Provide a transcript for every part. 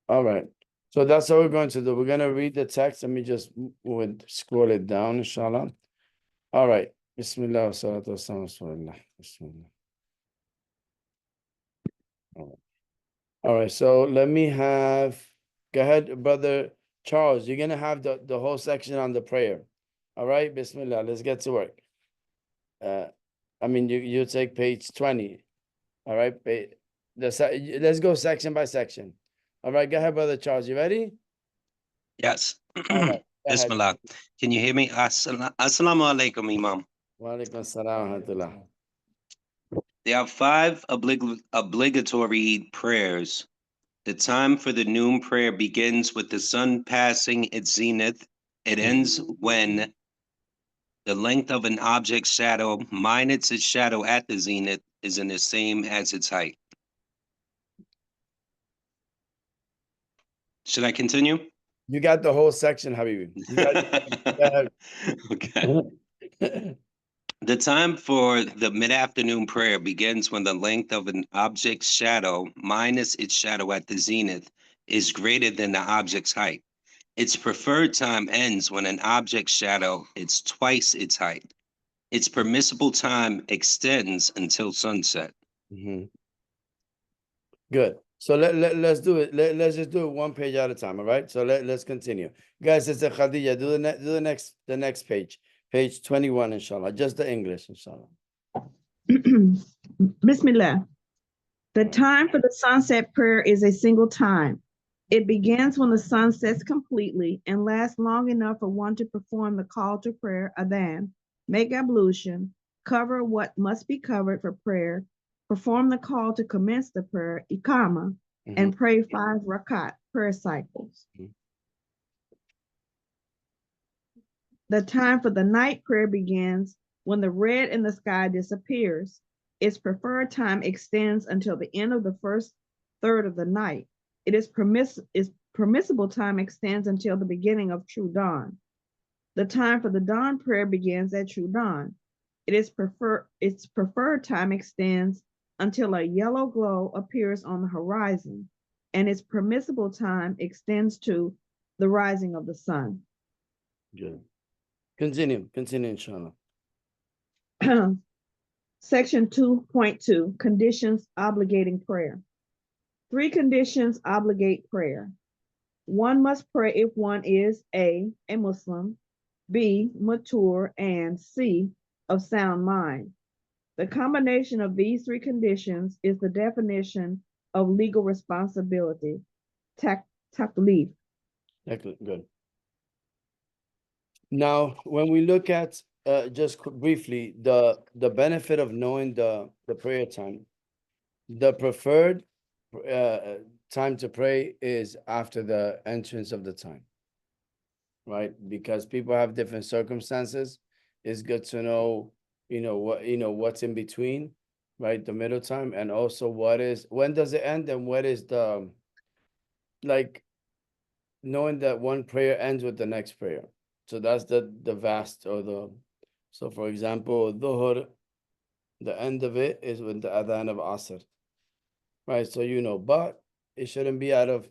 All right. So that's what we're going to do. We're going to read the text. Let me just scroll it down, inshallah. All right. Bismillah wa salatu wa salam wa rasulillah. Bismillah. All right. All right. So let me have, go ahead, Brother Charles. You're going to have the whole section on the prayer. All right. Bismillah. Let's get to work. I mean, you take page 20. All right. Let's go section by section. All right. Go ahead, Brother Charles. You ready? Yes. All right. Go ahead. Bismillah. Can you hear me? Assalamu alaikum, Imam. Wa alaikum assalam wa rahmatullah. There are 5 obligatory prayers. The time for the noon prayer begins with the sun passing its zenith. It ends when the length of an object's shadow minus its shadow at the zenith is in the same as its height. Should I continue? You got the whole section, Habibi. You got Okay. The time for the mid-afternoon prayer begins when the length of an object's shadow minus its shadow at the zenith is greater than the object's height. Its preferred time ends when an object's shadow is twice its height. Its permissible time extends until sunset. Good. So let's do it. Let's just do it one page at a time. All right. So let's continue. Guys, it's a Khadija. Do the next page. Page 21, inshallah. Just the English, inshallah. Bismillah. The time for the sunset prayer is a single time. It begins when the sun sets completely and lasts long enough for one to perform the call to prayer, adhan, make ablution, cover what must be covered for prayer, perform the call to commence the prayer, ikama, and pray 5 rakat prayer cycles. The time for the night prayer begins when the red in the sky disappears. Its preferred time extends until the end of the first third of the night. Its permissible time extends until the beginning of true dawn. The time for the dawn prayer begins at true dawn. Its preferred time extends until a yellow glow appears on the horizon, and its permissible time extends to the rising of the sun. Good. Continue, inshallah. Section 2.2, conditions obligating prayer. 3 conditions obligate prayer. One must pray if one is A, a Muslim, B, mature, and C, of sound mind. The combination of these 3 conditions is the definition of legal responsibility, taklif. Good. Now, when we look at just briefly the benefit of knowing the prayer time, the preferred time to pray is after the entrance of the time, right? Because people have different circumstances. It's good to know, what's in between, right? The middle time, and also when does it end, and what is the, like, knowing that one prayer ends with the next prayer. So that's the vast or the, so for example, Dhuhr, the end of it is with the adhan of Asr, right? So but it shouldn't be out of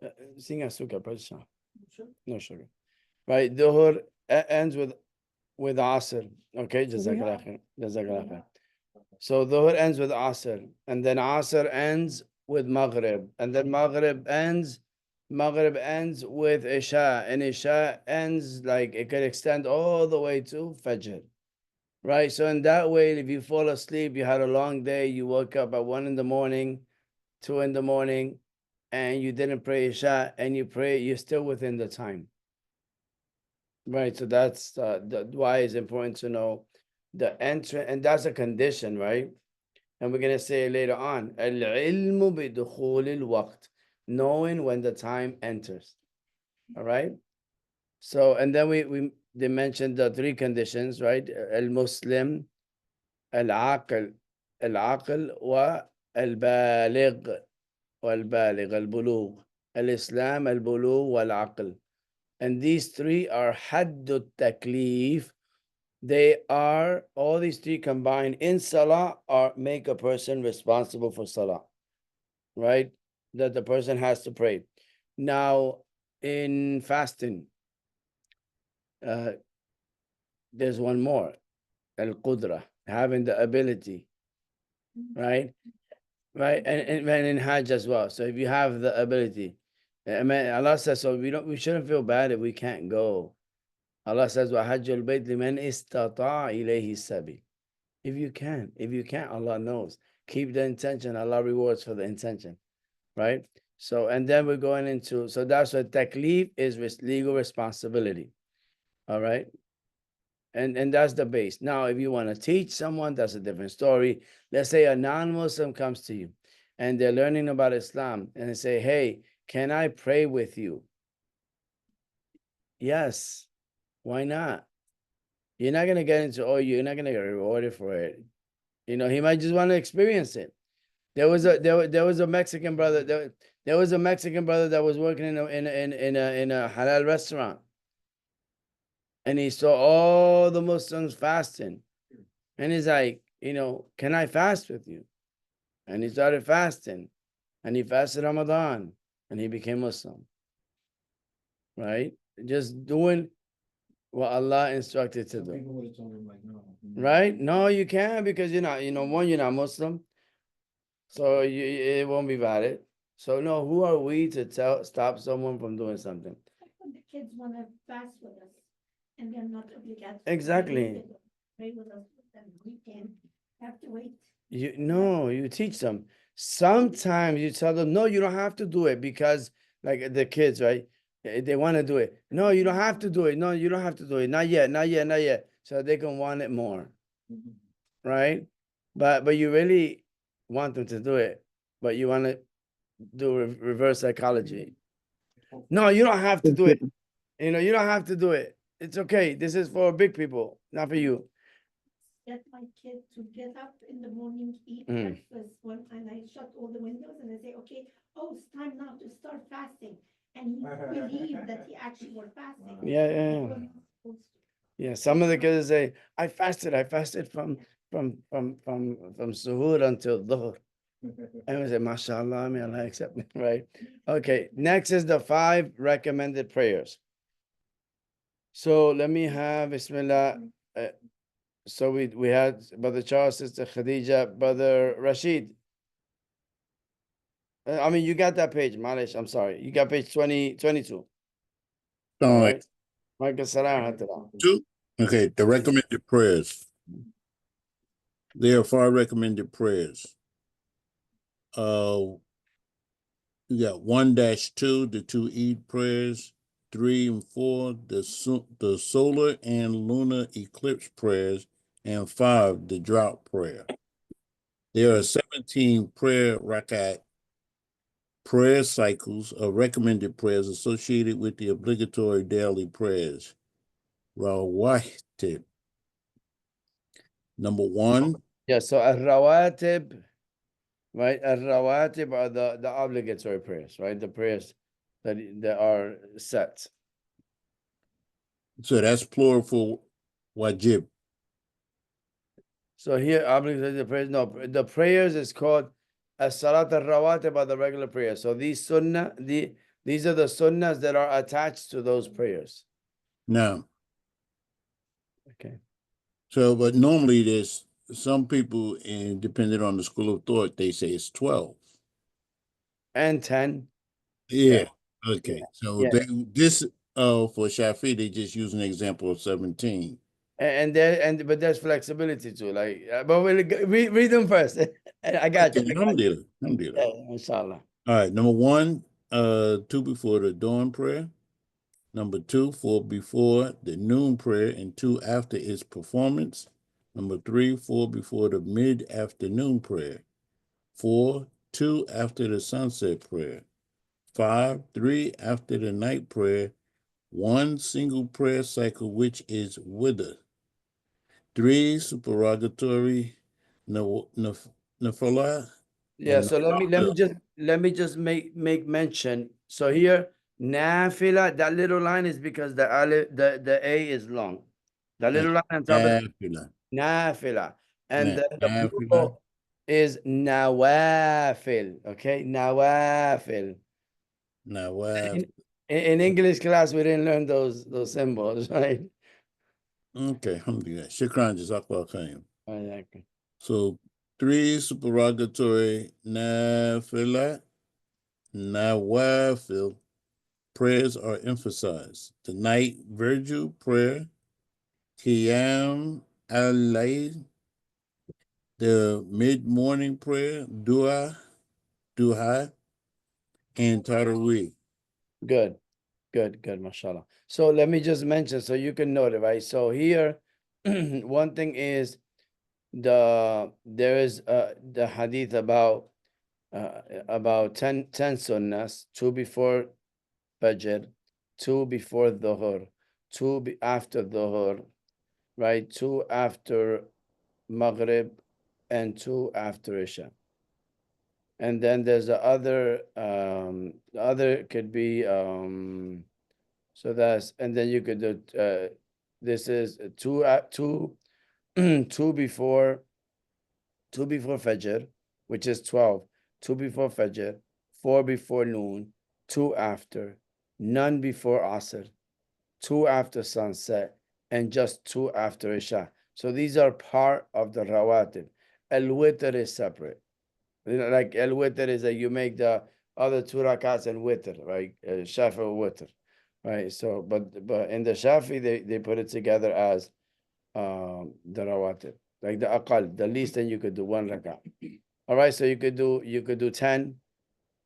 no sugar, right? Dhuhr ends with Asr. Okay, Jazakallah khair. So Dhuhr ends with Asr, and then Asr ends with Maghrib, and then Maghrib ends with Isha, and Isha ends, like, it could extend all the way to Fajr, right? So in that way, if you fall asleep, you had a long day, you woke up at 1 in the morning, 2 in the morning, and you didn't pray Isha, and you're still within the time, right? So that's why it's important to know the entrance, and that's a condition, right? And we're going to say later on, al-ilmu bidukhul al-waqt, knowing when the time enters. All right. So, and then they mentioned the 3 conditions, right? Al-Muslim, al-aql, wa al-baligh, al-bulugh, al-Islam, al-bulugh, wal-aql. And these 3 are haddut taklif. All these 3 combined in Salah make a person responsible for Salah, right? that the person has to pray. Now, in fasting, there's one more, al-qudra, having the ability, right? Right, and in Hajj as well. So if you have the ability, I mean, Allah says, so we shouldn't feel bad if we can't go. Allah says, وَحَجُّ الْبَيْتِ لِمَنْ إِسْتَطَاعَ إِلَيْهِ السَّبِيلَ. If you can, Allah knows. Keep the intention. Allah rewards for the intention, right? So, and then we're going into, so that's what taklif is, legal responsibility, all right? And that's the base. Now, if you want to teach someone, that's a different story. Let's say a non-Muslim comes to you and they're learning about Islam and they say, hey, can I pray with you? Yes. Why not? You're not going to get into, oh, you're not going to get rewarded for it. You know, he might just want to experience it. There was a Mexican brother. There was a Mexican brother that was working in a halal restaurant. And he saw all the Muslims fasting. And he's like, you know, can I fast with you? And he started fasting. And he fasted Ramadan. And he became Muslim. Right? Just doing what Allah instructed to do. Right? No, you can't, because you're not, one, you're not Muslim. So it won't be valid. So no, who are we to stop someone from doing something? When the kids want to fast with us and they're not obligatory. Exactly. Pray with us, then we can have to wait. You teach them. Sometimes you tell them, no, you don't have to do it, because like the kids, right? They want to do it. No, you don't have to do it. No, you don't have to do it. Not yet, not yet, not yet. So they can want it more. Right? But you really want them to do it, but you want to do reverse psychology. No, you don't have to do it. You don't have to do it. It's okay. This is for big people, not for you. Get my kid to get up in the morning, eat Mm. breakfast, and I shut all the windows and I say, okay, oh, it's time now to start fasting. And he believed that he actually was fasting. Yeah. He was not supposed to. Yeah, some of the kids say, I fasted from Sujood until Dhuhr. And we say, mashallah, may Allah accept me, right? Okay, next is the 5 recommended prayers. So let me have Bismillah. So we had Brother Charles, Sister Khadija, Brother Rashid. I mean, you got that page, Malish, I'm sorry. You got page 22. All right. Michael Salam. Two? Okay, the recommended prayers. There are 5 recommended prayers. You got 1-2, the 2 Eid prayers, 3 and 4, the solar and lunar eclipse prayers, and 5, the drought prayer. There are 17 prayer rakat prayer cycles of recommended prayers associated with the obligatory daily prayers. Rawatib. Number 1. Yeah, so al-rawatib, right? Al-rawatib are the obligatory prayers, right? The prayers that are set. So that's plural for wajib. So here, obligatory prayers, no, the prayers is called as-salat al-rawatib are the regular prayers. So these sunnah, these are the sunnahs that are attached to those prayers. Now, okay. So, but normally there's some people, and depending on the school of thought, they say it's 12. And 10. Yeah. Okay. So Yeah. this for Shafi, they just use an example of 17. But there's flexibility too. Like, but we'll read them first. I got you. Alhamdulillah. Yeah, inshallah. All right. Number 1, 2 before the dawn prayer. Number 2, 4 before the noon prayer and 2 after its performance. Number 3, 4 before the mid-afternoon prayer. 4, 2 after the sunset prayer. 5, 3 after the night prayer. 1 single prayer cycle, which is wither. 3 supererogatory nafala. Yeah, so let me just make mention. So here, nafila, that little line is because the A is long. The little line on top of Nafila. nafila. And then the Nafila. plural, is nawafil. Okay, nawafil. Now, In English class, we didn't learn those symbols, right? okay, alhamdulillah. Shukran, jazakallah khair. Exactly. So 3 supererogatory nafila, nawafil prayers are emphasized. The night virgil prayer, qiyam al-layl, the mid-morning prayer, duha, and tarawih. Good, good, mashallah. So let me just mention so you can note it, right? So here, one thing is there is the hadith about 10 sunnahs, 2 before Fajr, 2 before Dhuhr, 2 after Dhuhr, right? 2 after Maghrib, and 2 after Isha. And then there's the other could be so that's, and then you could do this is 2 2 before 2 before Fajr, which is 12, 2 before Fajr, 4 before noon, 2 after, none before Asr, 2 after sunset, and just 2 after Isha. So these are part of the rawatib. Al-witr is separate. You know, like al-witr is that you make the other 2 rakats and witr, right? Shafi witr, right? So, but in the Shafi, they put it together as the rawatib, like the aqal, the least thing you could do 1 rakat. All right, so you could do 10,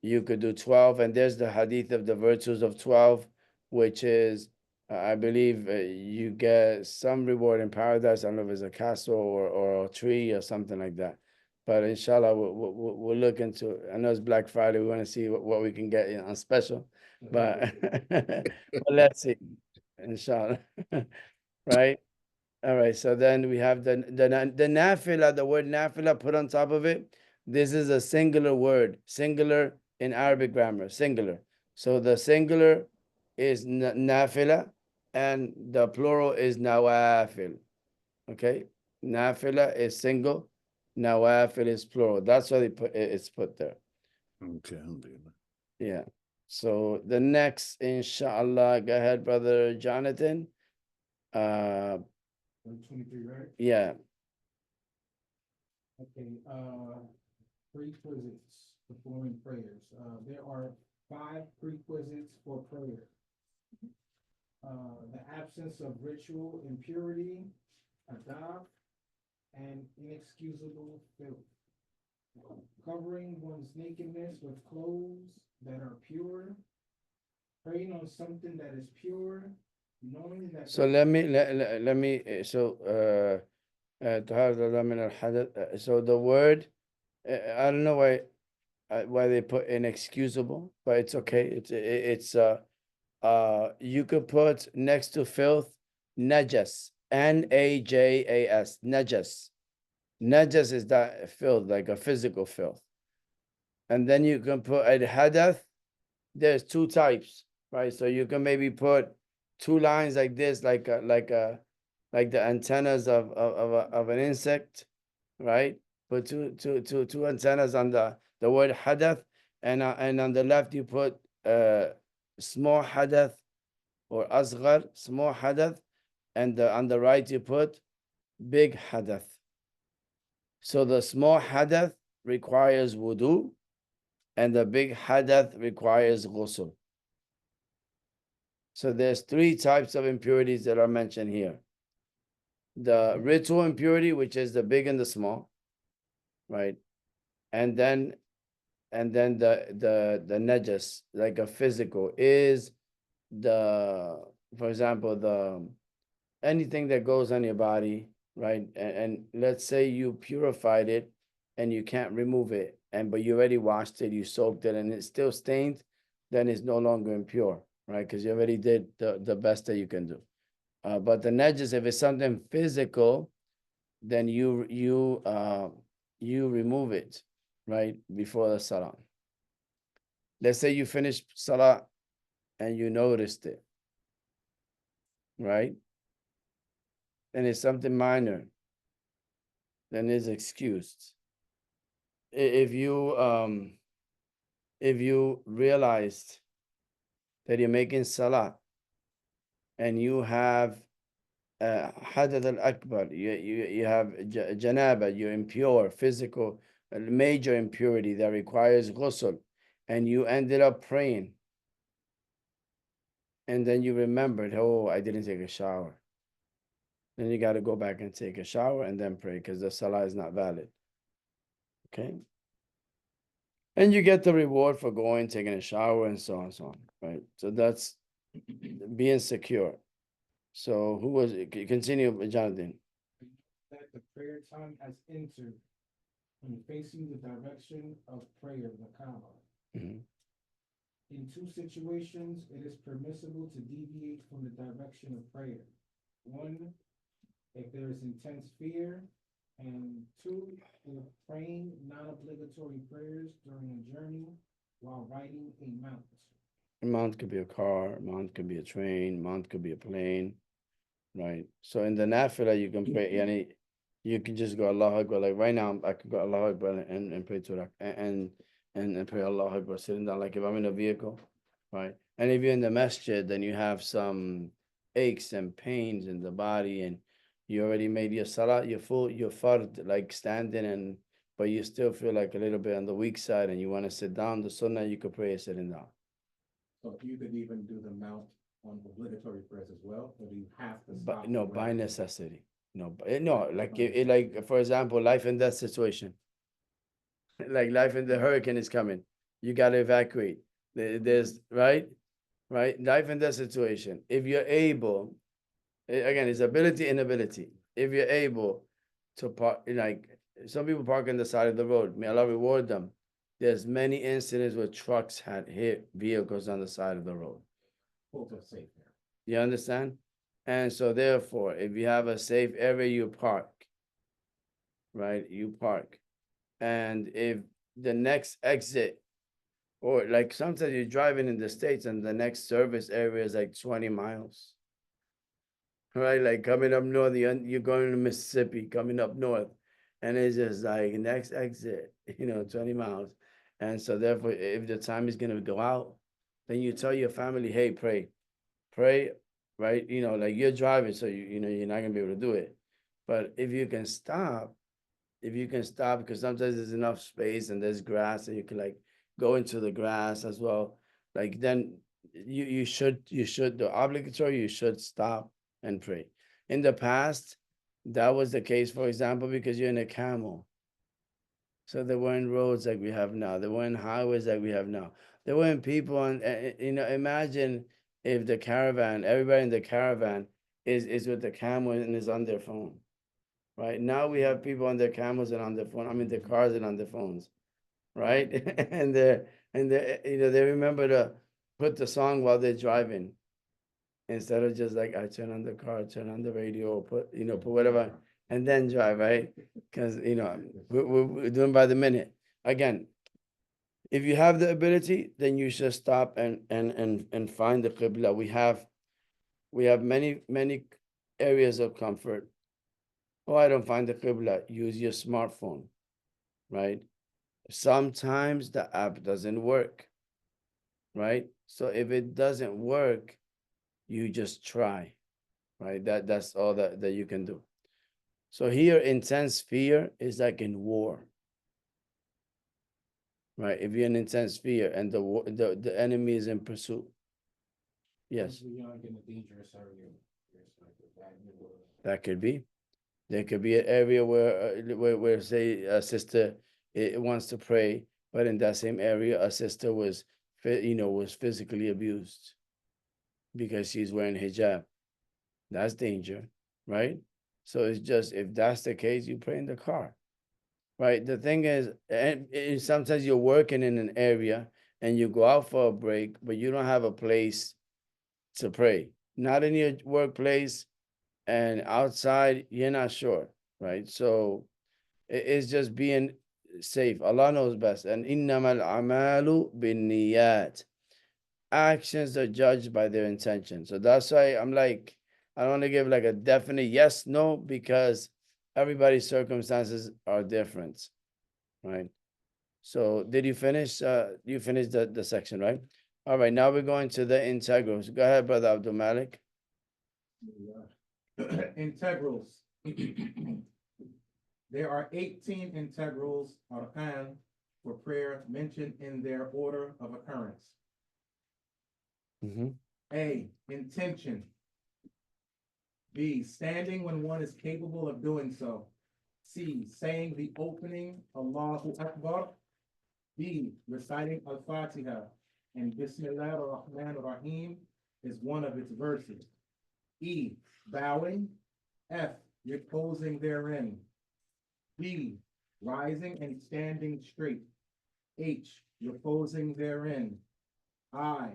you could do 12, and there's the hadith of the virtues of 12, which is I believe you get some reward in paradise. I don't know if it's a castle or a tree or something like that. But inshallah, we'll look into it. I know it's Black Friday. We want to see what we can get on special. But, but let's see. Inshallah. Right? All right. So then we have the nafila, the word nafila put on top of it. This is a singular word, singular in Arabic grammar, singular. So the singular is nafila and the plural is nawafil. Okay? Nafila is single, nawafil is plural. That's why it's put there. Okay, alhamdulillah. Yeah. So the next, inshallah, go ahead, brother Jonathan. 23, right? Yeah. Okay, prerequisites performing prayers. There are 5 prerequisites for prayer. The absence of ritual impurity, adab, and inexcusable filth. Covering one's nakedness with clothes that are pure. Praying on something that is pure, knowing that. So let me so طهارة من الحدث. So the word I don't know why they put inexcusable, but it's okay. It's you could put next to filth najas, najas, najas. Najas is that filth, like a physical filth. And then you can put al hadath. There's 2 types, right? So you can maybe put 2 lines like this, like the antennas of an insect, right? Put two antennas on the word hadath, and on the left you put small hadath or asghar, small hadath, and on the right you put big hadath. So the small hadath requires wudu, and the big hadath requires ghusl. So there's 3 types of impurities that are mentioned here. The ritual impurity, which is the big and the small, right? And then the najas, like a physical, is for example, anything that goes on your body, right? And let's say you purified it and you can't remove it, but you already washed it, you soaked it, and it's still stained, then it's no longer impure, right? Because you already did the best that you can do. But the najas, if it's something physical, then you remove it, right, before the salah. Let's say you finished salah and you noticed it, right? And it's something minor, then it's excused. if you realized that you're making salah and you have hadath al-akbar, you have janaba, you're impure, physical, major impurity that requires ghusl, and you ended up praying, and then you remembered, oh, I didn't take a shower. Then you got to go back and take a shower and then pray because the salah is not valid. Okay? And you get the reward for going, taking a shower, and so on and so on. Right? So that's being secure. So who was it? Continue, Jonathan. That the prayer time has entered when facing the direction of prayer, the Kaaba. Mhm. In two situations, it is permissible to deviate from the direction of prayer. One, if there is intense fear, and two, if praying non-obligatory prayers during a journey while riding a mount. A mount could be a car, a mount could be a train, a mount could be a plane. Right. So in the nafila, you can pray, yani, you can just go Allahu Akbar. Like right now, I could go Allahu Akbar and pray to Rak and pray Allahu Akbar sitting down. Like if I'm in a vehicle, right? And if you're in the masjid, then you have some aches and pains in the body, and you already made your salah, your fard, like standing, and but you still feel like a little bit on the weak side, and you want to sit down. The sunnah, you could pray sitting down. So you could even do the mount on obligatory prayers as well, or do you have to stop? But no, by wherever- necessity. No, no, like like for example, life and death situation. Like life and the hurricane is coming. You gotta evacuate. There's right, life and death situation. If you're able, again, it's ability, inability. If you're able to park, like some people park on the side of the road, may Allah reward them. There's many incidents where trucks had hit vehicles on the side of the road. Full to safe there. You understand? And so therefore, if you have a safe area, you park. Right? You park. And if the next exit, or like sometimes you're driving in the States and the next service area is like 20 miles. Right? Like coming up north, you're going to Mississippi, coming up north. And it's just like next exit, 20 miles. And so therefore, if the time is gonna go out, then you tell your family, hey, pray, right? Like you're driving, so you're not gonna be able to do it. But if you can stop, because sometimes there's enough space and there's grass, and you can like go into the grass as well. Like then you should the obligatory, you should stop and pray. In the past, that was the case, for example, because you're in a camel. So there weren't roads like we have now. There weren't highways like we have now. There weren't people on. Imagine if the caravan, everybody in the caravan is with the camel and is on their phone. Right now we have people on their camels and on their phone. I mean, their cars and on their phones. Right, and they remember to put the song while they're driving, instead of just like I turn on the car, turn on the radio, put whatever, and then drive, right? Because we're doing by the minute. Again, if you have the ability, then you should stop and find the qibla. We have many areas of comfort. Oh, I don't find the qibla. Use your smartphone, right? Sometimes the app doesn't work, right? So if it doesn't work, you just try, right? That's all that you can do. So here, intense fear is like in war, right? If you're in intense fear and the enemy is in pursuit. Yes, If you're in a dangerous area, there's like a bad neighborhood. that could be. There could be an area where say a sister wants to pray, but in that same area, a sister was physically abused because she's wearing hijab. That's danger, right? So it's just, if that's the case, you pray in the car, right? The thing is, and sometimes you're working in an area and you go out for a break, but you don't have a place to pray. Not in your workplace, and outside, you're not sure, right? So it's just being safe. Allah knows best. And innamal amalu bin niyat. Actions are judged by their intention. So that's why I'm like, I don't want to give like a definite yes, no, because everybody's circumstances are different, right? So did you finish? You finished the section, right? All right, now we're going to the integrals. Go ahead, Brother Abdul Malik. Integrals. There are 18 integrals, arkan, for prayer mentioned in their order of occurrence. Mm-hmm. A, intention. B, standing when one is capable of doing so. C, saying the opening Allahu Akbar. D, reciting Al-Fatiha. And Bismillah ar-Rahman ar-Rahim is one of its verses. E, bowing. F, reposing therein. B, rising and standing straight. H, reposing therein. I,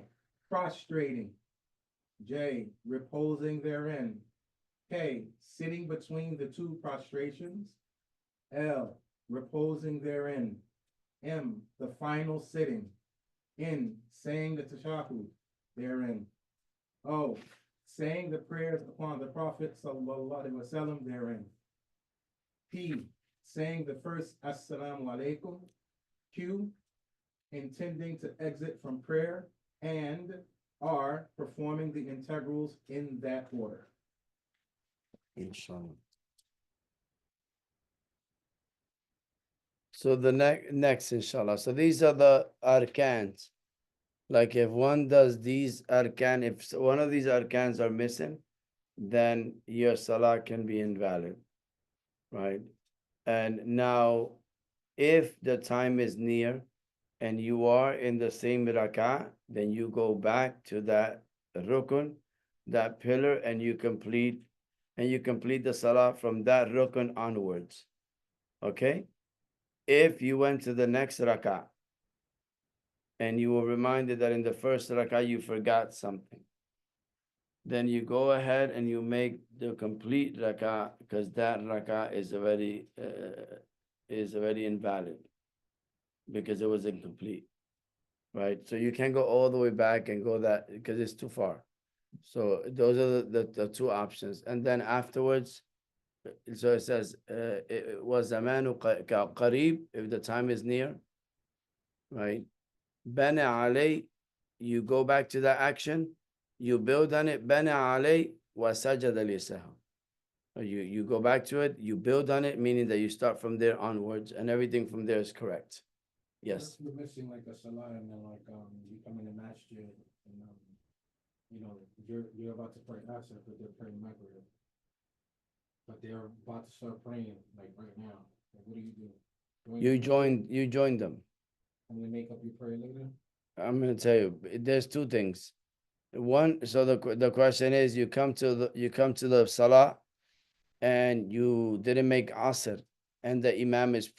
prostrating. J, reposing therein. K, sitting between the two prostrations. L, reposing therein. M, the final sitting. N, saying the tashahhud therein. O, saying the prayers upon the Prophet sallallahu alaihi wasallam therein. P, saying the first assalamu alaikum. Q, intending to exit from prayer. And R, performing the integrals in that order. Inshallah. So the next, inshallah. So these are the arkans. Like if one does these arkan, if one of these arkans are missing, then your salah can be invalid, right? And now, if the time is near and you are in the same rak'ah, then you go back to that rukun, that pillar, and you complete the salah from that rukun onwards. Okay? If you went to the next rak'ah and you were reminded that in the first rak'ah you forgot something, then you go ahead and you make the complete rak'ah, because that rak'ah is already invalid because it was incomplete, right? So you can't go all the way back and go that, because it's too far. So those are the two options. And then afterwards, so it says, it was zamanu qarib, if the time is near, right? Bana alay, you go back to that action, you build on it, bana alay wa sajada lisahu. You go back to it, you build on it, meaning that you start from there onwards, and everything from there is correct. Yes. You're missing like a salah and then you come in the masjid and you're about to pray Asr, but they're praying Maghrib. But they're about to start praying like right now. Like, what do you do? You join them. And then make up your prayer later? I'm gonna tell you, there's two things. One, so the question is, you come to the salah and you didn't make Asr, and the Imam is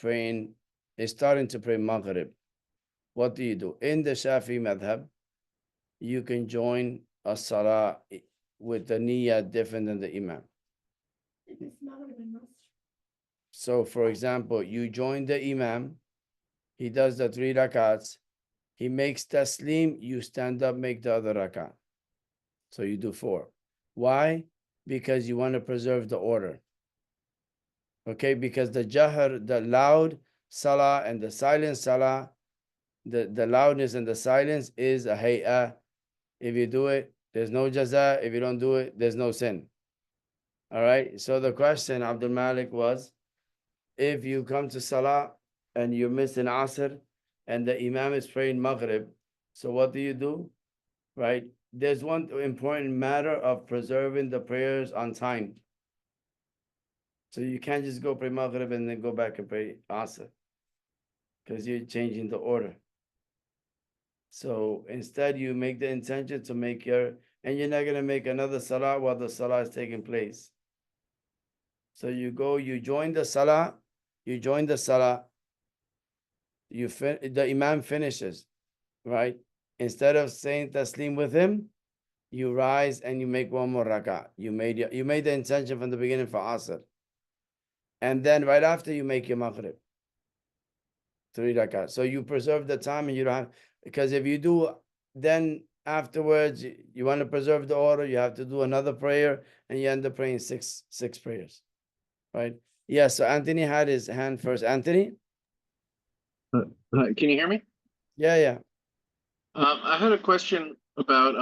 starting to pray Maghrib. What do you do? In the Shafi madhab, you can join a salah with the niyyah different than the Imam. If it's Maghrib and Asr. So, for example, you join the Imam, he does the 3 rakats, he makes taslim, you stand up, make the other rakat. So you do 4. Why? Because you want to preserve the order. Okay, because the jahr, the loud salah and the silent salah, the loudness and the silence is a hay'ah. If you do it, there's no jaza. If you don't do it, there's no sin. All right. So the question, Abdul Malik, was, if you come to salah and you're missing Asr and the Imam is praying Maghrib, so what do? Right? There's one important matter of preserving the prayers on time. So you can't just go pray Maghrib and then go back and pray Asr, because you're changing the order. So instead, you make the intention to make and you're not going to make another salah while the salah is taking place. So you join the salah, the Imam finishes, right? Instead of saying taslim with him, you rise and you make one more rak'ah. You made the intention from the beginning for Asr. And then right after, you make your Maghrib. 3 rak'ah. So you preserve the time, and you don't have, because if you do, then afterwards, you want to preserve the order, you have to do another prayer, and you end up praying six prayers, right? Yeah, so Anthony had his hand first. Anthony? Can you hear me? Yeah, yeah. I had a question about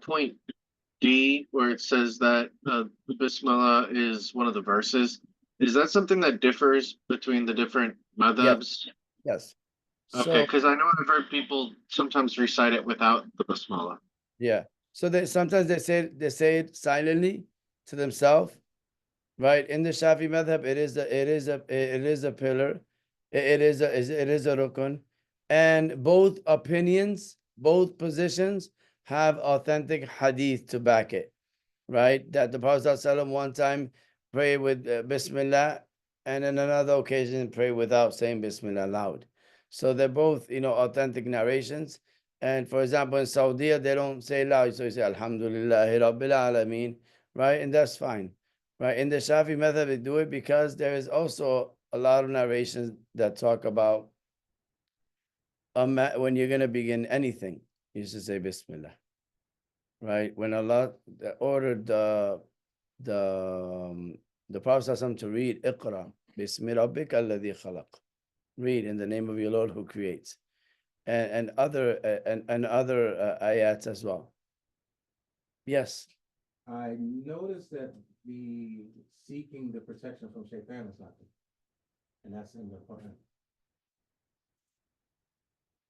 point D, where it says that Bismillah is one of the verses. Is that something that differs between the different Yes, madhabs? yes. Okay, So because I know I've heard people sometimes recite it without the Bismillah. yeah. So they sometimes they say it silently to themselves, right? In the Shafi madhab, it is a pillar. It is a rukun. And both opinions, both positions have authentic hadith to back it, right? That the Prophet ﷺ one time prayed with Bismillah, and in another occasion prayed without saying Bismillah loud. So they're both, authentic narrations. And for example, in Saudi, they don't say loud, so you say Alhamdulillahi Rabbil Alameen, right? And that's fine, right? In the Shafi method, they do it because there is also a lot of narrations that talk about when you're going to begin anything, you should say Bismillah, right? When Allah ordered the Prophet ﷺ to read Iqra, Bismi Rabbika alladhi khalaq. Read in the name of your Lord who creates. And other ayats as well. Yes. I noticed that the seeking the protection from shaitan is not there. And that's in the Quran.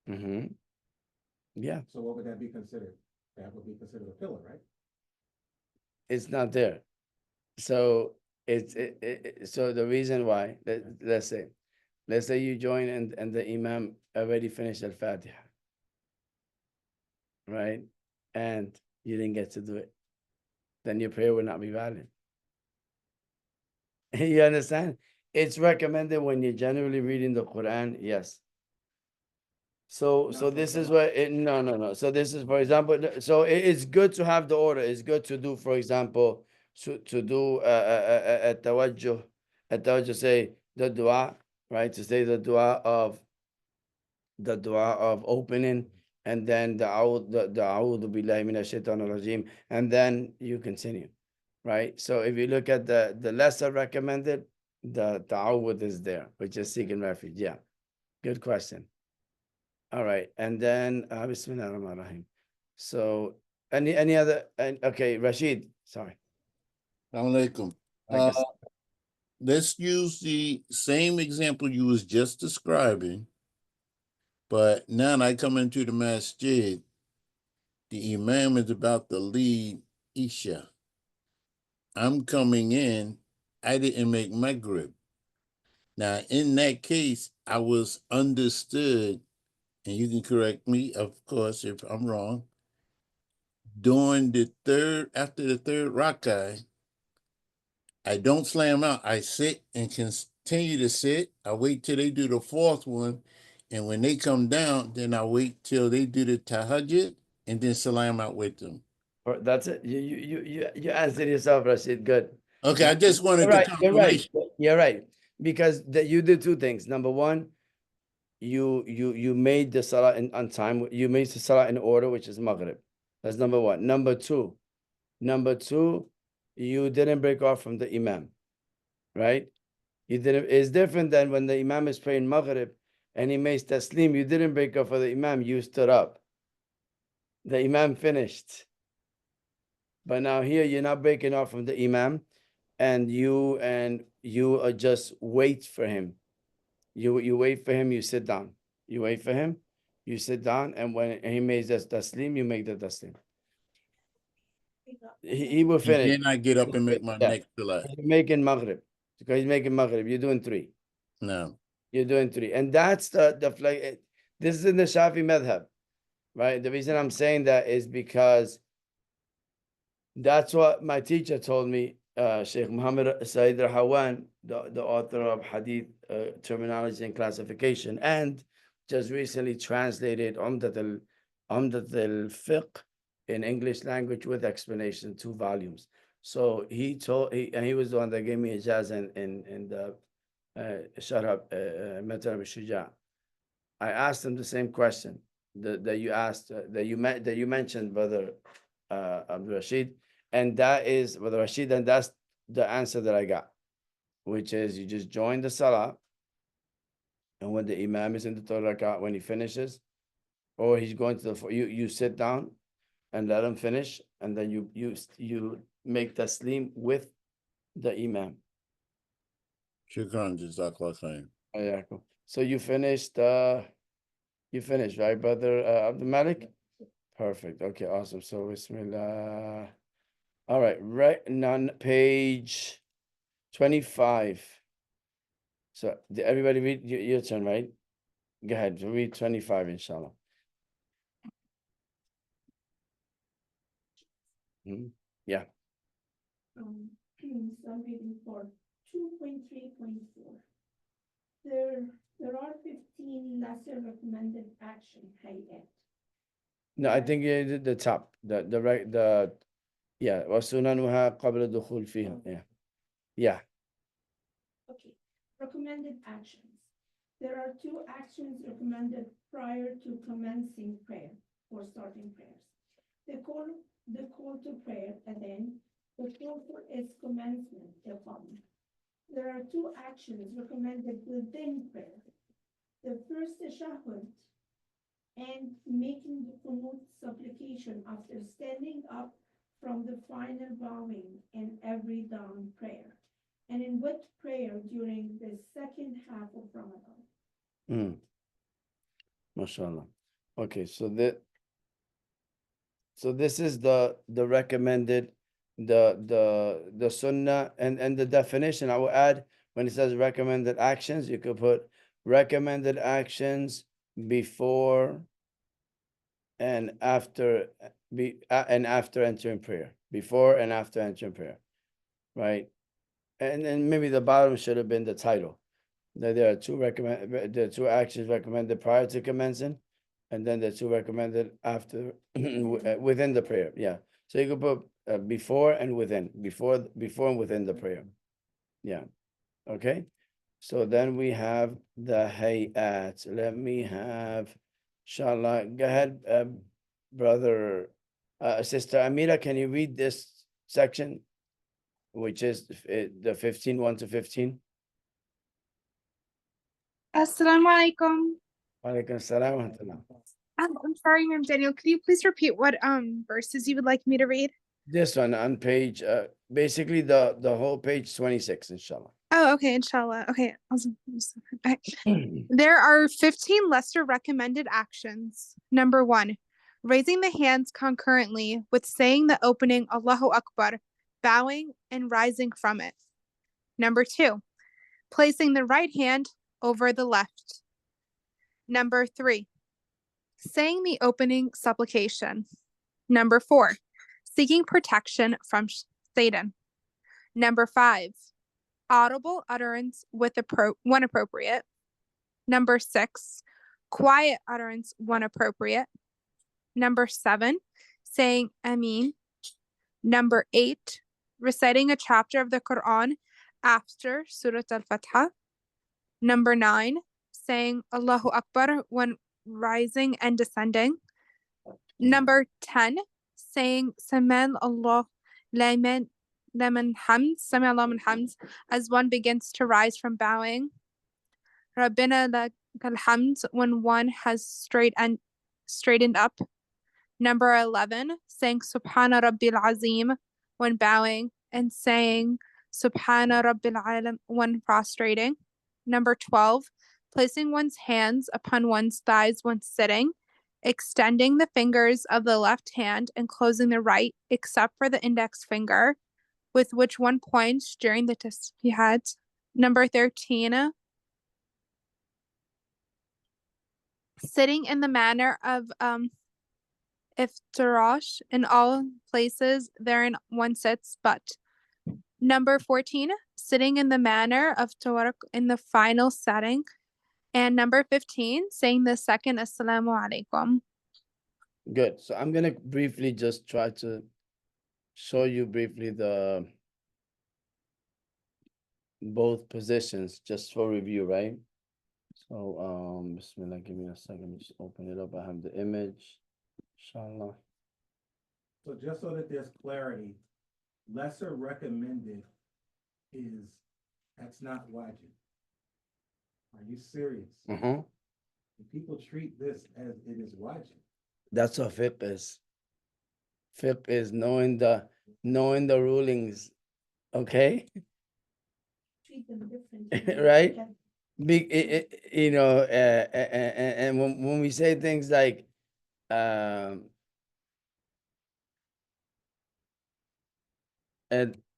Mm-hmm. Yeah. So what would that be considered? That would be considered a pillar, right? It's not there. So so the reason why, let's say you join and the Imam already finished Al-Fatiha, right? And you didn't get to do it. Then your prayer will not be valid. You understand? It's recommended when you're generally reading the Quran, yes. So this is what no. So this is, for example, so it's good to have the order. It's good to do, for example, to do at-tawajjuh, say the dua, right? To say the dua of opening, and then the a'udhu billahi minash shaitanir rajim, and then you continue, right? So if you look at the lesser recommended, the ta'awud is there, which is seeking refuge. Yeah, good question. All right, and then Bismillah ar-Rahman ar-Rahim. So any other? Okay, Rashid. Sorry. Alaikum. Like I Let's use the same example you was just describing, but now I come into the masjid, the imam is about to lead Isha. I'm coming in, I didn't make Maghrib. Now, in that case, I was understood, and you can correct me, of course, if I'm wrong. After the third rak'ah, I don't slam out. I sit and continue to sit. I wait till they do the fourth one. And when they come down, then I wait till they do the tahajjud and then salam out with them. That's it. You answered yourself, Rashid. Good. Okay, I just wanted You're the right. You're right. confirmation. You're right. Because you did two things. Number one, you made the salah on time. You made the salah in order, which is Maghrib. That's number one. Number two, you didn't break off from the Imam, right? You didn't. It's different than when the Imam is praying Maghrib and he makes taslim. You didn't break off for the Imam. You stood up. The Imam finished. But now here you're not breaking off from the Imam, and you just wait for him. You wait for him. You sit down. You wait for him. You sit down, and when he makes the taslim, you make the taslim. He will And finish. then I get up and make my Yeah. next salat. He's making Maghrib because he's making Maghrib. You're doing three. No. You're doing three, and that's the flag. This is in the Shafi madhab, right? The reason I'm saying that is because that's what my teacher told me, Sheikh Muhammad Said Rahawan, the author of Hadith Terminology and Classification, and just recently translated Umdat al-Fiqh in English language with explanation, 2 volumes. So he was the one that gave me ijaz in the Sharh Matan al-Shuja'. I asked him the same question that you asked, that you mentioned, Brother Abdul Rashid, and that is Brother Rashid, and that's the answer that I got, which is you just join the salah, And when the imam is in the third rak'ah, when he finishes, or he's going to the, you sit down and let him finish, and then you make taslim with the imam. Shukran, Jazakallah khair. Ayakum. So you finished, right, brother Abdul Malik? Perfect. Okay, awesome. So Bismillah. All right, right on page 25. So did everybody read your turn, right? Go ahead, read 25, inshallah. Yeah. So I'm reading for 2.3.4. There are 15 lesser recommended action hayat. No, I think you did the top, the right, yeah. وَسُنَنُهَا قَبْلَ الدُّخُولِ فِيهَا. Yeah. Yeah. Okay, recommended actions. There are 2 actions recommended prior to commencing prayer or starting prayers. The call to prayer, and then the call for its commencement, iqamah. There are 2 actions recommended within prayer. The first tashahhud and making the qunut supplication after standing up from the final bowing in every dawn prayer, and in wet prayer during the second half of Ramadan. MashaAllah. Okay, so this is the recommended, the sunnah, and the definition I will add, when it says recommended actions, you could put recommended actions before and after, and after entering prayer, before and after entering prayer, right? And then maybe the bottom should have been the title. That there are 2 actions recommended prior to commencing, and then the 2 recommended after within the prayer. Yeah. So you could put before and within, before and within the prayer. Yeah. Okay. So then we have the hayat. Let me have, inshallah. Go ahead, brother, sister Amira. Can you read this section, which is the 15, 1 to 15? Assalamu alaikum. Walaikum salam wa rahmatullah. I'm sorry, Ma'am Daniel. Could you please repeat what verses you would like me to read? This one on page, basically the whole page 26, inshallah. Oh, okay, inshallah. Okay, awesome. There are 15 lesser recommended actions. Number 1, raising the hands concurrently with saying the opening Allahu Akbar, bowing and rising from it. Number 2, placing the right hand over the left. Number 3, saying the opening supplication. Number 4, seeking protection from Satan. Number 5, audible utterance with when appropriate. Number 6, quiet utterance when appropriate. Number 7, saying Ameen. Number 8, reciting a chapter of the Quran after Surah Al-Fatihah. Number 9, saying Allahu Akbar when rising and descending. Number 10, saying Saman Allah Laman Hamd, Sami Allah Laman Hamd, as one begins to rise from bowing. Rabbina lakal hamd, when one has straightened up. Number 11, saying Subhana Rabbil Azim when bowing, and saying Subhana Rabbil Alam when prostrating. Number 12, placing one's hands upon one's thighs when sitting, extending the fingers of the left hand and closing the right, except for the index finger, with which one points during the tasbihat. Number 13, sitting in the manner of iftirash in all places therein one sits, but. Number 14, sitting in the manner of tawarruk in the final setting. And number 15, saying the second Assalamu alaikum. Good. So I'm gonna briefly just try to show you briefly the both positions just for review, right? So Bismillah, give me a second, just open it up. I have the image. Inshallah. So just so that there's clarity, lesser recommended is, that's not wajib. Are you serious? Uh-huh. And people treat this as it is wajib. That's what fiqh is. Fiqh is knowing the rulings. Okay. Treat them differently. Right? Okay. You know, and when we say things like ad-dinu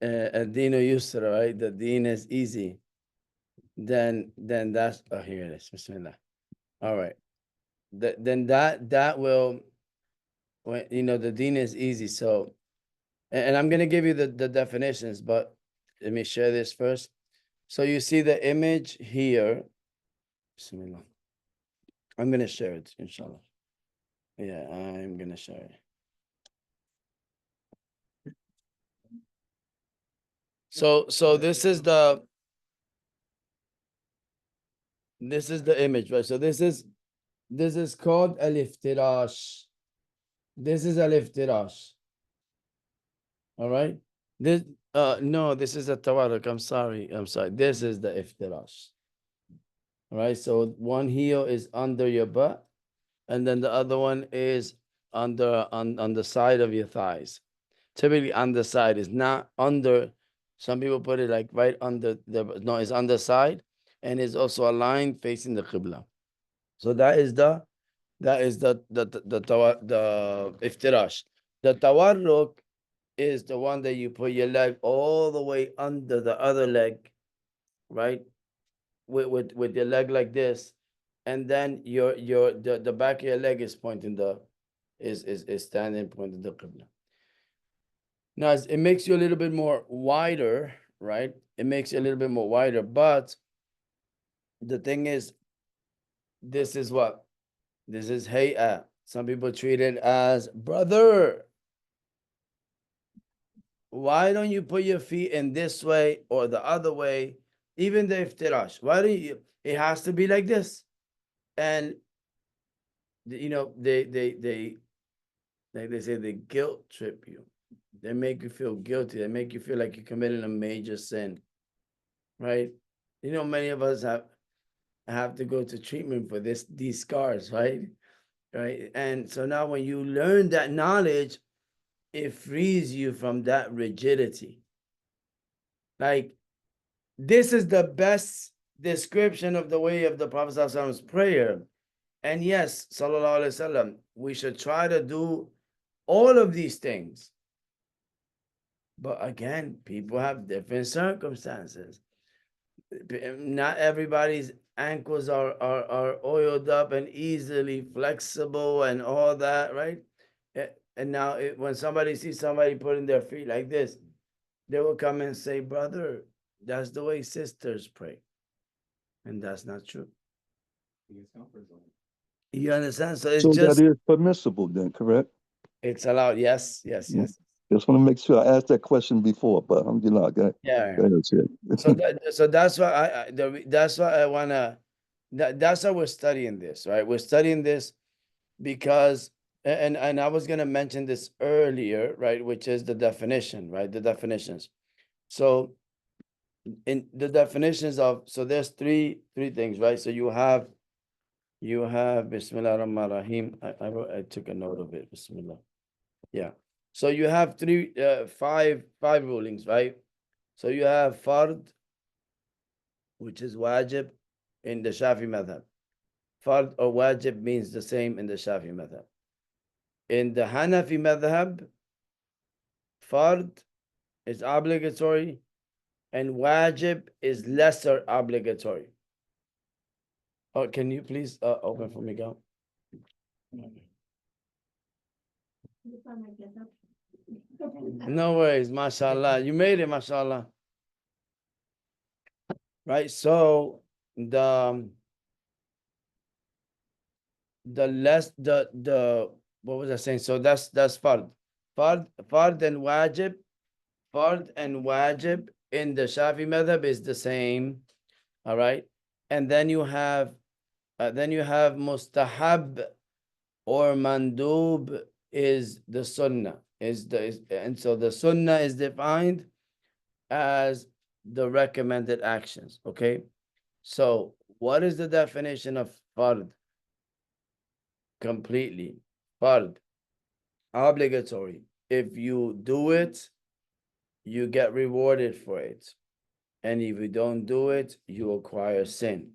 yusra, right? The deen is easy. Then that's, oh, here it is. Bismillah. All right. Then that will, when you know the deen is easy. So, and I'm gonna give you the definitions, but let me share this first. So you see the image here. Bismillah. I'm gonna share it, inshallah. Yeah, I'm gonna share it. So this is the image, right? So this is called al-iftirash. This is al-iftirash. All right. This no, this is a tawarruk. I'm sorry. This is the iftirash. All right. So one heel is under your butt, and then the other one is on the side of your thighs. Typically on the side, is not under. Some people put it like right under the, no, it's on the side, and is also a line facing the qibla. So that is the iftirash. The tawarruk is the one that you put your leg all the way under the other leg, right? With your leg like this, and then the back of your leg is pointing is standing pointing the qibla. Now it makes you a little bit more wider, right? It makes you a little bit more wider, but the thing is, this is what? This is hay'ah. Some people treat it as, brother, why don't you put your feet in this way or the other way? Even the iftirash. Why don't you? It has to be like this. And you know, they like they say, they guilt trip you. They make you feel guilty. They make you feel like you're committing a major sin, right? You know, many of us have to go to treatment for these scars, right? Right. And so now when you learn that knowledge, it frees you from that rigidity. Like, this is the best description of the way of the Prophet ﷺ's prayer. And yes, sallallahu alaihi wasallam, we should try to do all of these things. But again, people have different circumstances. Not everybody's ankles are oiled up and easily flexible and all that, right? And now when somebody sees somebody putting their feet like this, they will come and say, brother, that's the way sisters pray. And that's not true. You understand? So it's So just, that is permissible then, correct? it's allowed. Yes. Just want to make sure I asked that question before, but alhamdulillah, Yeah. go ahead. So that's why that's why I wanna, that's why we're studying this, right? We're studying this because, and I was gonna mention this earlier, right? Which is the definition, right? The definitions. So in the definitions of, so there's three things, right? So you have Bismillah ar-Rahman ar-Rahim. I took a note of it. Bismillah. Yeah. So you have five rulings, right? So you have fard, which is wajib in the Shafi madhab. Fard or wajib means the same in the Shafi madhab. In the Hanafi madhab, fard is obligatory and wajib is lesser obligatory. Oh, can you please open for me, go? No worries, mashallah. You made it, mashallah. Right, so the what was I saying? So that's fard. Fard and wajib. Fard and wajib in the Shafi madhab is the same. All right. And then you have mustahab or mandub is the sunnah. And so the sunnah is defined as the recommended actions. Okay. So What is the definition of fard? Completely. Fard. Obligatory. If you do it, you get rewarded for it. And if you don't do it, you acquire sin.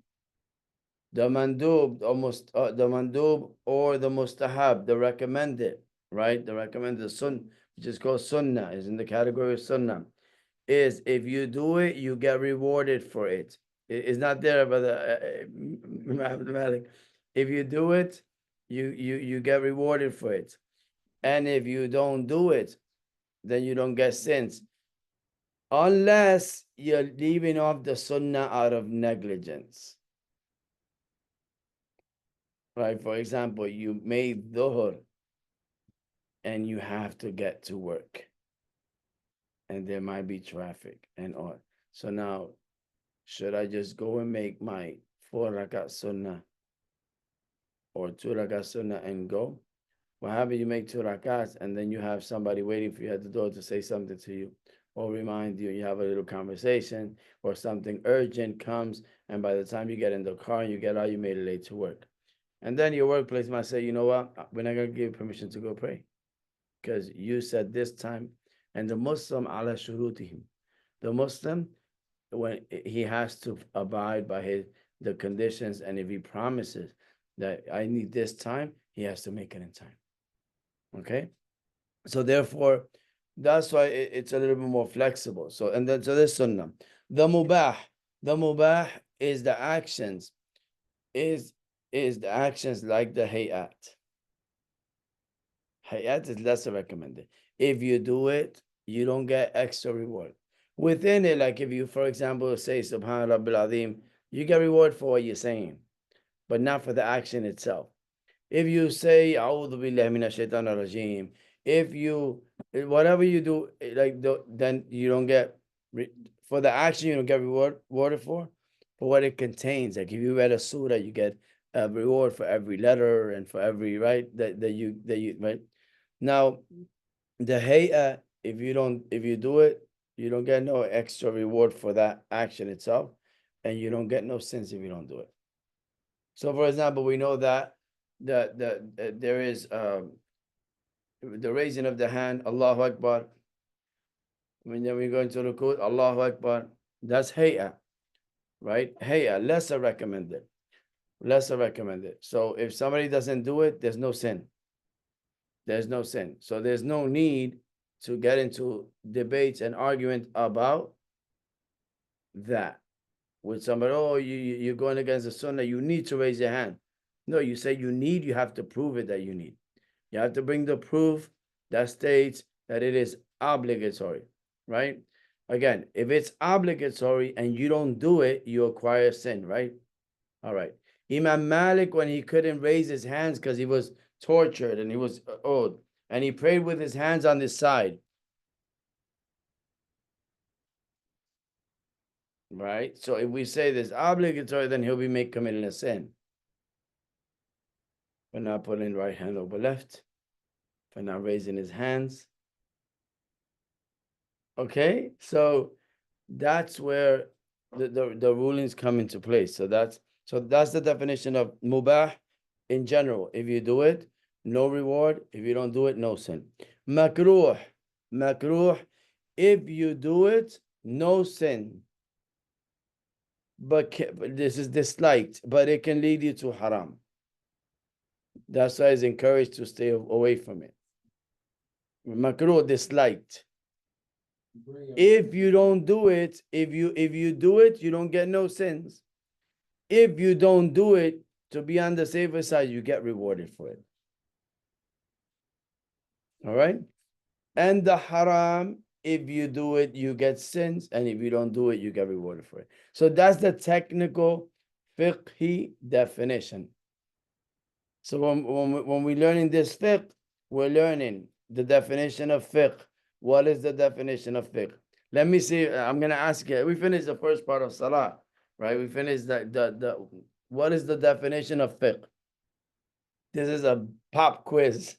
The mandub, the mandub or the mustahab, the recommended, right? The recommended sun, which is called sunnah, is in the category of sunnah, is if you do it, you get rewarded for it. It's not there, but Malik. If you do it, you get rewarded for it. And if you don't do it, then you don't get sins. Unless you're leaving off the sunnah out of negligence. Right? For example, you made dhuhr and you have to get to work. And there might be traffic and all. So now, should I just go and make my 4 rakat sunnah or 2 rakat sunnah and go? What happens? You make 2 rakats and then you have somebody waiting for you at the door to say something to you or remind you, you have a little conversation or something urgent comes. And by the time you get in the car and you get out, you made it late to work. And then your workplace might say, you know what? We're not going to give you permission to go pray because you said this time. And the Muslim, ala shurutihim, the Muslim, when he has to abide by the conditions, and if he promises that I need this time, he has to make it in time. Okay, so therefore, that's why it's a little bit more flexible. So and then so this sunnah, the mubah is the actions, is the actions like the hayat. Hayat is lesser recommended. If you do it, you don't get extra reward. Within it, like if you, for example, say Subhan Rabbil Azim, you get reward for what you're saying, but not for the action itself. If you say A'udhu Billahi Minash Shaitanir Rajim, if you, whatever you do, like then you don't get, for the action, you don't get rewarded for what it contains. Like if you read a surah, you get a reward for every letter and for every, right, that you, right? Now, the hay'ah, if you do it, you don't get no extra reward for that action itself, and you don't get no sins if you don't do it. So, for example, we know that there is the raising of the hand, Allahu Akbar. When then we go into ruku, Allahu Akbar. That's hay'ah, right? Hay'ah, lesser recommended. Lesser recommended. So if somebody doesn't do it, there's no sin. There's no sin. So there's no need to get into debates and argument about that. With somebody, oh, you're going against the sunnah, you need to raise your hand. No, you say you need, you have to prove it that you need. You have to bring the proof that states that it is obligatory, right? Again, if it's obligatory and you don't do it, you acquire sin, right? All right. Imam Malik, when he couldn't raise his hands because he was tortured and he was old, and he prayed with his hands on this side, right? So if we say this obligatory, then he'll be committing a sin. For not putting right hand over left, for not raising his hands. Okay, so that's where the rulings come into place. So that's the definition of mubah in general. If you do it, no reward. If you don't do it, no sin. Makruh, if you do it, no sin. But this is disliked, but it can lead you to haram. That's why it's encouraged to stay away from it. Makruh, disliked. If you don't do it, if you do it, you don't get no sins. If you don't do it, to be on the safer side, you get rewarded for it. All right? And the haram, if you do it, you get sins. And if you don't do it, you get rewarded for it. So that's the technical fiqhi definition. So when we're learning this fiqh, we're learning the definition of fiqh. What is the definition of fiqh? Let me see. I'm going to ask you. We finished the first part of salah, right? We finished the what is the definition of fiqh? This is a pop quiz.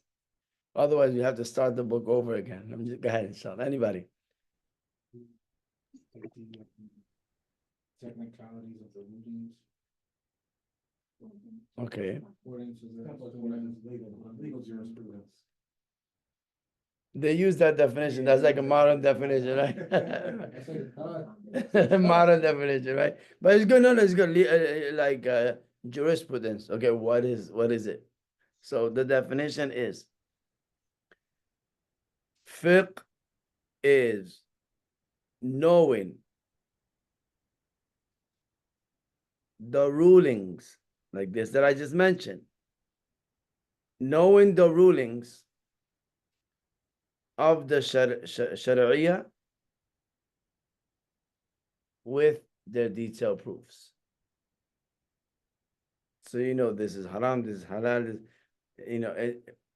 Otherwise, we have to start the book over again. Let me just go ahead, inshallah. Anybody? Technicalities of the rulings. Okay. According to the Legal jurisprudence. They use that definition. That's like a modern definition, right? Modern definition, right? But it's good. No, no, it's good. Like jurisprudence. Okay, what is it? So the definition is fiqh is knowing the rulings like this that I just mentioned. Knowing the rulings of the Sharia with their detailed proofs. So you know this is haram, this is halal, this, you know,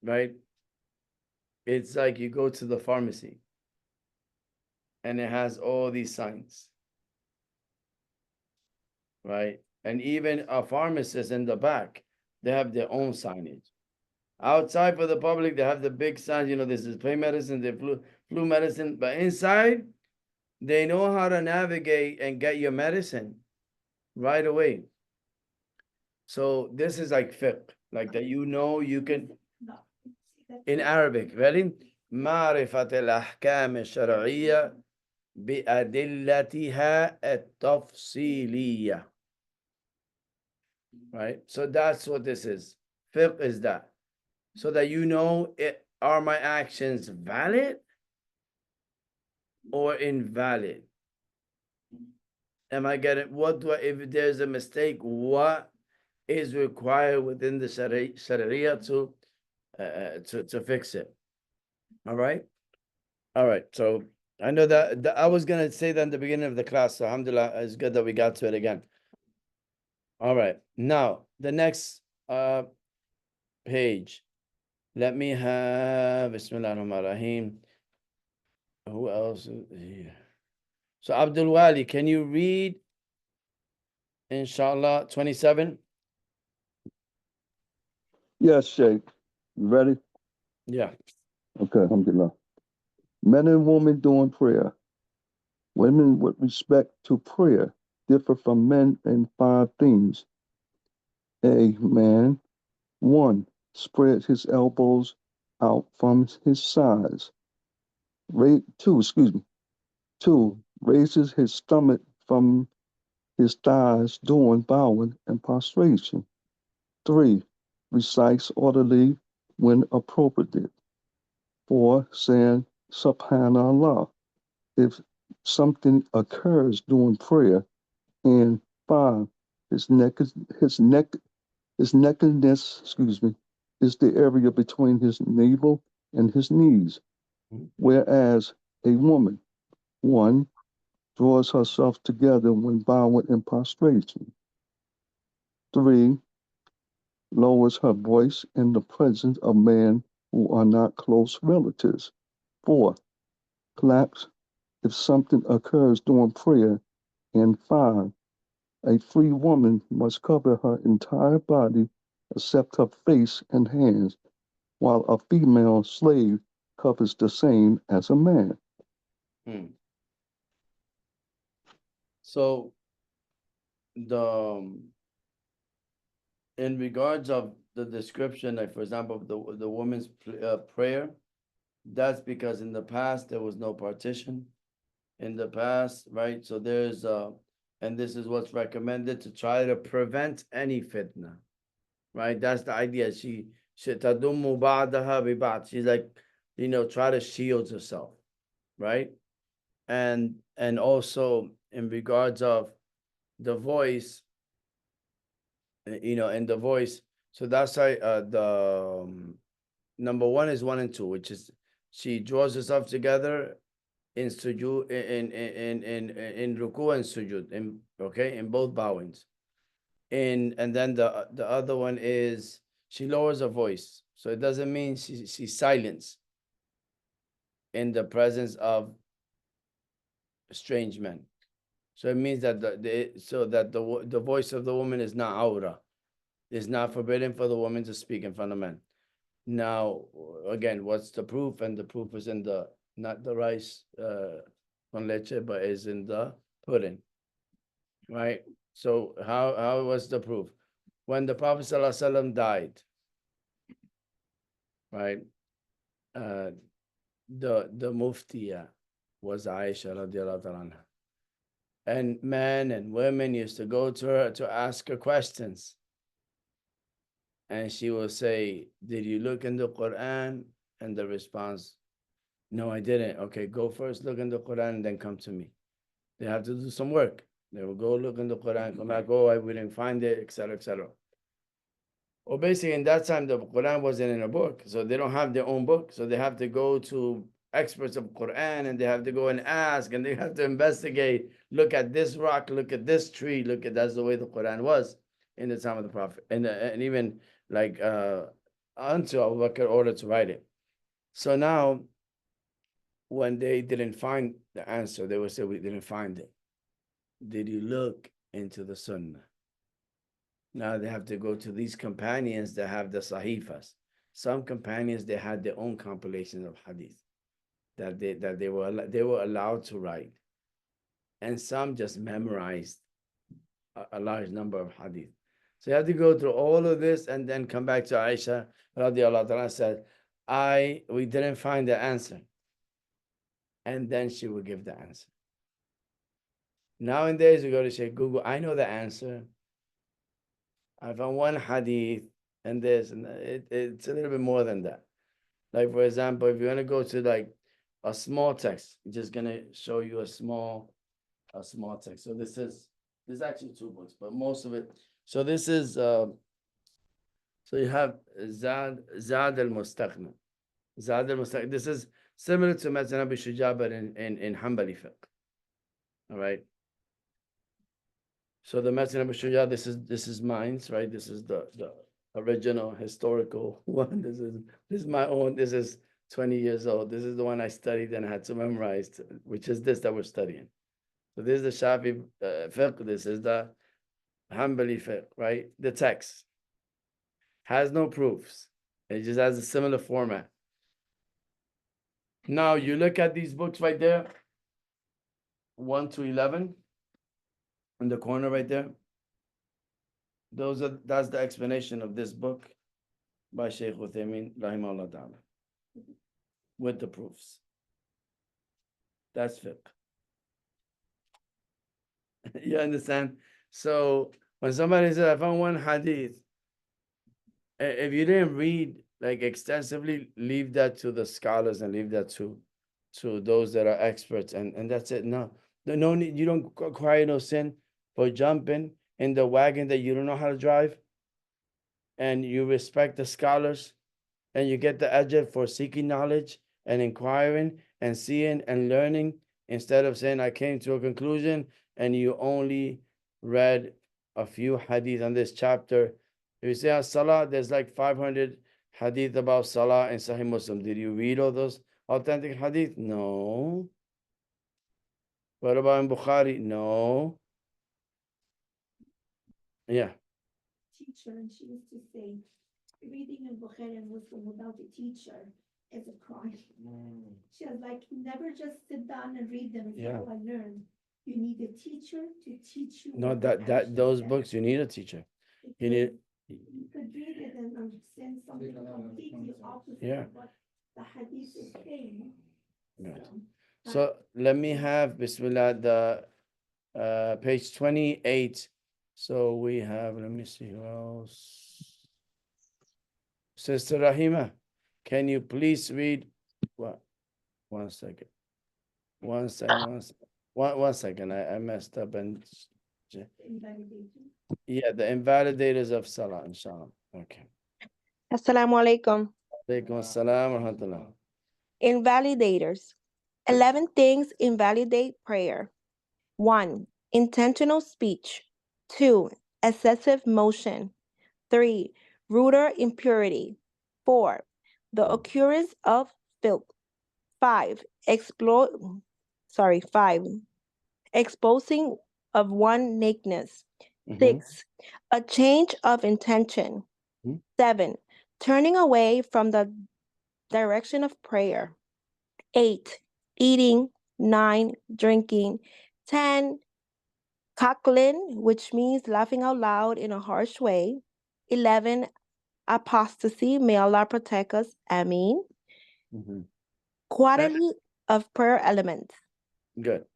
right? It's like you go to the pharmacy and it has all these signs, right? And even a pharmacist in the back, they have their own signage. Outside for the public, they have the big signs, you know, this is pain medicine, the flu medicine, but inside, they know how to navigate and get your medicine right away. So this is like fiqh, like that you know you can, in Arabic, ready? معرفة الأحكام الشرعية بأدلتها التفصيلية. Right? So that's what this is. Fiqh is that. So that you know, are my actions valid or invalid? Am I getting, what do I, if there's a mistake, what is required within the Sharia to fix it? All right? All right, so I know that I was gonna say that in the beginning of the class, so alhamdulillah, it's good that we got to it again. All right, now the next page. Let me have Bismillah ar-Rahman ar-Rahim. Who else is here? So Abdul Wali, can you read inshallah 27? Yes, Sheikh. You ready? Yeah. Okay, alhamdulillah. Men and women doing prayer. Women with respect to prayer differ from men in 5 things. A man, 1, spread his elbows out from his sides. 2, raises his stomach from his thighs during bowing and prostration. 3, recites orderly when appropriate. 4, saying Subhanallah if something occurs during prayer. And 5, his nakedness, is the area between his navel and his knees. Whereas a woman, 1, draws herself together when bowing in prostration. 3, lowers her voice in the presence of men who are not close relatives. 4, claps if something occurs during prayer. And 5, a free woman must cover her entire body except her face and hands, while a female slave covers the same as a man. So the in regards of the description, like for example, the woman's prayer, that's because in the past there was no partition. In the past, right? So there's and this is what's recommended to try to prevent any fitna, right? That's the idea. She's like, you know, try to shield herself, right? And also in regards of the voice, you know, and the voice. So that's why the number 1 is 1 and 2, which is she draws herself together in sujood, in ruku and sujood, in both bowings. And then the other one is she lowers her voice. So it doesn't mean she's silenced in the presence of strange men. So it means that the voice of the woman is not aura. It's not forbidden for the woman to speak in front of men. Now, again, what's the proof? And the proof is in the, not the rice con leche, but is in the pudding, right? So how was the proof? when the Prophet ﷺ died, right? The muftiya was Aisha radiallahu ta'ala anha. And men and women used to go to her to ask her questions. And she will say, did you look in the Quran? And the response, no, I didn't. Okay, go first, look in the Quran, and then come to me. They have to do some work. They will go look in the Quran, come back, oh, we didn't find it, etc., etc. Well, basically, in that time, the Quran wasn't in a book, so they don't have their own book. So they have to go to experts of Quran, and they have to go and ask, and they have to investigate. Look at this rock, look at this tree, look at that's the way the Quran was in the time of the Prophet, and even like until Abu Bakr ordered to write it. So now, when they didn't find the answer, they would say, we didn't find it. Did you look into the Sunnah? Now they have to go to these companions that have the sahifas. Some companions, they had their own compilations of hadith that they were allowed to write, and some just memorized a large number of hadith. So you have to go through all of this and then come back to Aisha radiallahu ta'ala, said, we didn't find the answer. And then she would give the answer. Nowadays, we go to say, Google, I know the answer. I found one hadith and this, and it's a little bit more than that. Like, for example, if you want to go to like a small text, I'm just going to show you a small text. So there's actually two books, but most of it. So this is, so you have Zad al-Mustaqna. Zad al-Mustaqna. This is similar to Mazan Abi Shuja, but in Hanbali fiqh. All right. So the Mazan Abi Shuja, this is mine, right? This is the original historical one. This is my own. This is 20 years old. This is the one I studied and had to memorize, which is this that we're studying. So this is the Shafi fiqh. This is the Hanbali fiqh, right? The text has no proofs. It just has a similar format. Now you look at these books right there, 1 to 11, in the corner right there. That's the explanation of this book by Shaykh Uthaymeen rahimahullah ta'ala, with the proofs. That's fiqh. You understand? So when somebody says, I found one hadith, if you didn't read like extensively, leave that to the scholars and leave that to those that are experts, and that's it. No need. You don't acquire no sin for jumping in the wagon that you don't know how to drive, and you respect the scholars, and you get the ajr for seeking knowledge and inquiring and seeing and learning, instead of saying I came to a conclusion and you only read a few hadith on this chapter. If you say Salah, there's like 500 hadith about Salah in Sahih Muslim. Did you read all those authentic hadith? No. What about in Bukhari? No. Yeah. Teacher, and she used to say, reading in Bukhari and Muslim without a teacher is a crime. She was like, never just sit down and read them and say, oh, I learned. You need a teacher to teach you. No, those books, you need a teacher. You need. You could read it and understand something completely opposite of what the hadith is saying. Right. So let me have Bismillah, the page 28. So we have, let me see who else. Sister Rahima, can you please read what? One second. One second. I messed up and yeah, the invalidators of Salah, inshallah. Okay. Assalamu alaikum. Alaikum assalam wa rahmatullah. Invalidators. 11 things invalidate prayer. 1. Intentional speech. 2. Excessive motion. 3. Ruder impurity. 4. The occurrence of filth. 5. Exposing of one nakedness. 6. A change of intention. 7. Turning away from the direction of prayer. 8. Eating. 9. Drinking. 10. Cackling, which means laughing out loud in a harsh way. 11, apostasy. May Allah protect us. Ameen. Mhm. Quarterly of prayer elements. Good.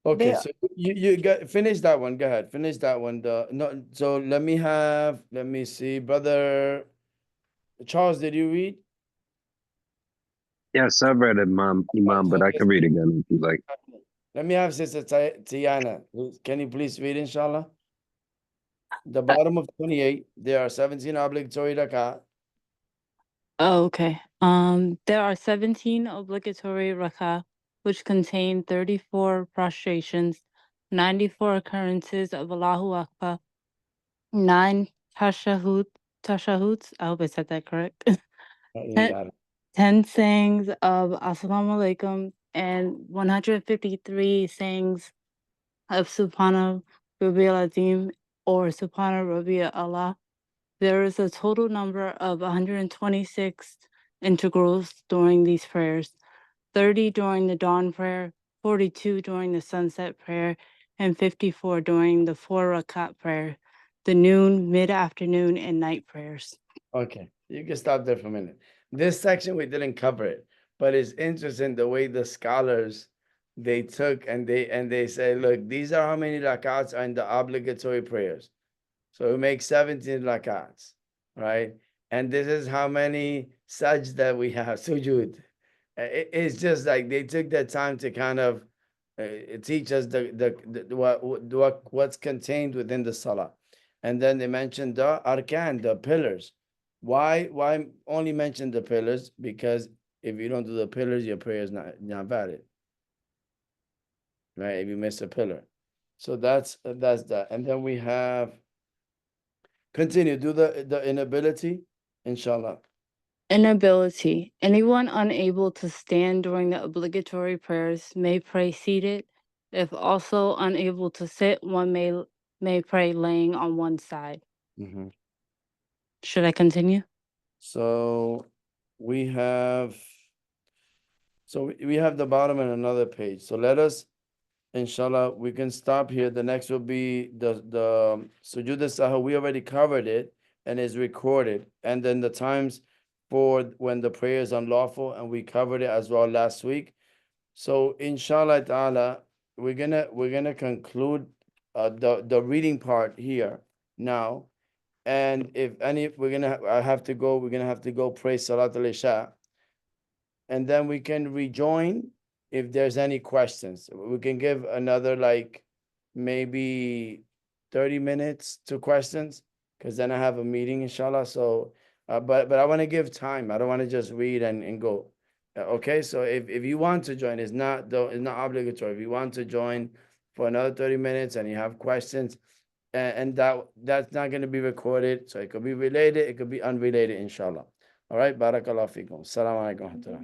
Okay, There- so you got finish that one. Go ahead. Finish that one. No, so let me see. Brother Charles, did you read? Yes, I've read it, Imam, but I can read again if you like. Let me have Sister Tiana. Can you please read, inshallah? The bottom of 28, there are 17 obligatory rakat. Oh, okay. There are 17 obligatory rakah, which contain 34 prostrations, 94 occurrences of Allahu Akbar, 9 tashahuds, I hope I said that correct. You 10, got it. 10 sayings of Assalamu alaikum, and 153 sayings of Subhana Rabbil Azim or Subhana Rabbi Allah. There is a total number of 126 integrals during these prayers, 30 during the dawn prayer, 42 during the sunset prayer, and 54 during the 4 rakat prayer, the noon, mid-afternoon, and night prayers. Okay, you can stop there for a minute. This section we didn't cover it, but it's interesting the way the scholars they took and they say, look, these are how many rakats are in the obligatory prayers. So we make 17 rakats, right? And this is how many sajda we have, sujood. It's just like they took their time to kind of teach us what's contained within the salah. And then they mentioned the arkan, the pillars. Why only mention the pillars? Because if you don't do the pillars, your prayer is not valid. Right? If you miss a pillar. So that's that. And then we have continue, do the inability, inshallah. Inability. Anyone unable to stand during the obligatory prayers may pray seated. If also unable to sit, one may pray laying on one side. Mhm. Should I continue? So we have the bottom and another page. So let us, inshallah, we can stop here. The next will be the Sujood al-Sahwi. We already covered it and is recorded. And then the times for when the prayer is unlawful, and we covered it as well last week. So inshallah ta'ala, we're gonna conclude the reading part here now. And if any, we're gonna have to go pray Salat al-Isha. And then we can rejoin if there's any questions. We can give another like maybe 30 minutes to questions, because then I have a meeting, inshallah. So but I want to give time. I don't want to just read and go. Okay, so if you want to join, it's not obligatory. If you want to join for another 30 minutes and you have questions, and that's not going to be recorded, so it could be related, it could be unrelated, inshallah. All right, barakallahu fikum. Assalamu alaikum wa rahmatullah.